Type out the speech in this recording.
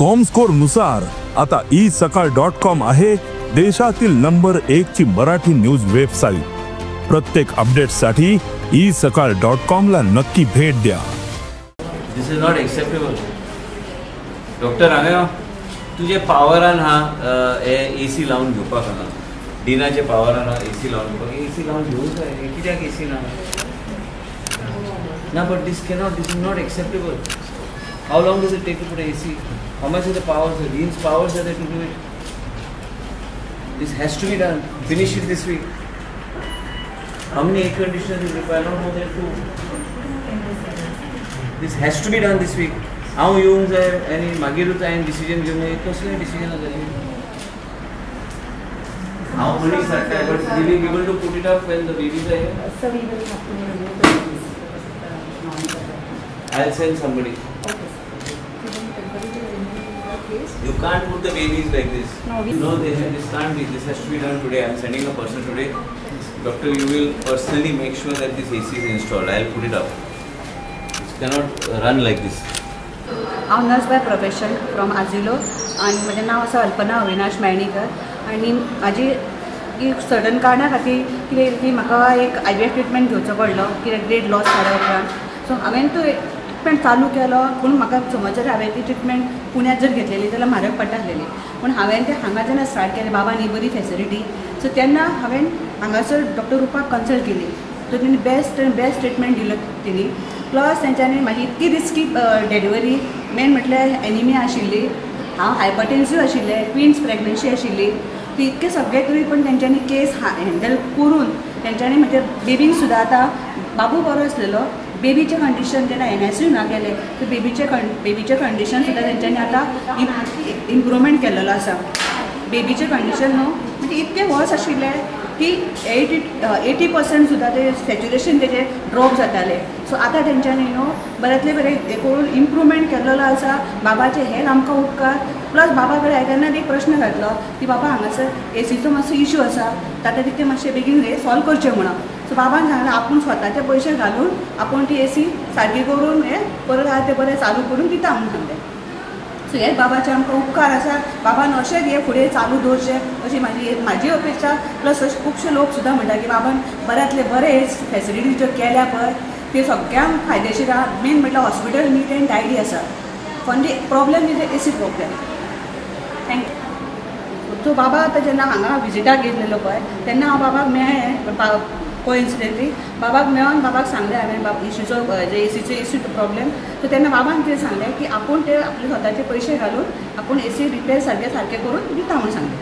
Comscore नुसार आता isakal.com आहे देशातील नंबर 1 ची मराठी न्यूज वेबसाईट। प्रत्येक अपडेटसाठी isakal.com ला नक्की भेट द्या। दिस इज नॉट एक्सेप्टेबल। डॉक्टर हांगा तुझे पावरान हा एसी लावून घेवपाक हांगा डिनाचे पावरान हा एसी लावून घेवपाक एसी लावून घेवूंक जाय कित्याक एसी ना but this is not acceptable. How long does it take to put AC? How much is the power? The Dean's powers are there to do it. This has to be done. Finish it this week. How many air conditioners is required? Not more than 2. This has to be done this week. How you any magiruta and decision given? कसले decision आहे? How many are there? But will you be able to put it up when the babies are here? So we will have to remove the I'll send somebody. You can't put the babies like this. No, this can't be. This has to be done today. I'm sending a person today. Doctor, you will personally make sure that this AC is installed. I'll put it up. It cannot run like this. I'm nurse by profession from Azulo and माझे नाव असं अल्पना अविनाश मैणीकर आणि माझी एक sudden कारणा खातीर कितें की म्हाका एक IVF ट्रिटमेंट घेवचो पडलो कित्याक ग्रेड लॉस जाल्या उपरांत। सो हांवें तो ट्रिटमेंट चालू केलो पूण म्हाका समज जर हांवें ती ट्रिटमेंट पुण्यात जर घेतलेली जाल्यार म्हारग पडटासलेली पूण हांवें तें हांगा जेन्ना स्टार्ट केलें बाबांनी बरी फॅसिलिटी सो तेन्ना हांवें हांगासर डॉक्टर रुपाक कन्सल्ट केली सो तेणी बेस्ट ट्रिटमेंट दिलो तेणी प्लस तेंच्यांनी म्हाजी इतकी रिस्की डिलिव्हरी मेन म्हटल्यार एनिमिया आशिल्ली हांव हायपरटेन्सिव्ह आशिल्लें ट्विन्स प्रेग्नन्सी आशिल्ली ती इतके सगळे करी पण तेंच्यांनी केस हँडल करून तेंच्यांनी म्हणजे बेबीक सुद्दां आतां बाबू बरो आसलेलो बेबीचे कंडिशन जेन्ना NICU ना गेले तर बेबीचे कंडिशन सुद्दां तेंच्यांनी आतां इम्प्रूवमेंट केल्लो आसा। बेबीचे कंडिशन न्हू म्हणजे इतके वर्स आशिल्ले की 80% सुद्दां ते सॅच्युरेशन तेजे ड्रॉप जाताले सो आतां तेंच्यांनी न्हू बऱ्यांतले बरें हे करून इम्प्रूवमेंट केल्लो आसा। बाबाचे हेर आमकां उपकार प्लस बाबा कडेन हांवें तेन्ना एक प्रश्न घातलो की बाबा हांगासर एसीचो मातसो इश्यू आसा ताका ते मातशें बेगीन हे सॉल्व करचें म्हणून सो बाबान सांगलें आपूण स्वताचे पयशे घालून आपूण ती एसी सारकी करून हे परत आहा ते बरें चालू करून दिता म्हणून सांगलें। सो हे बाबाचे आमकां उपकार आसा बाबान अशेंच हे फुडें चालू दवरचें अशी म्हाजी अपेक्षा प्लस अशे खुबशे लोक सुद्दां म्हणटा की बाबान बऱ्यांतले बरे फॅसिलिटी ज्यो केल्या पळय त्यो सगळ्यांक फायदेशीर आहा। मेन म्हटल्यार हॉस्पिटल नीट एंड टायडी आसा पण the problem is AC problem. Thank you. So बाबा आतां जेन्ना हांगा विजिटाक येयल्लो पळय तेन्ना हांव बाबाक मेळ्ळें कोइन्सिडेंटली बाबाक मेळोन बाबाक सांगलें हांवें इश्यूचो एसीचो इश्यू प्रॉब्लेम सो तेन्ना बाबान कितें सांगलें की आपूण ते आपले स्वताचे पयशे घालून आपूण एसी रिपेर सारकें करून दिता म्हणून सांगलें।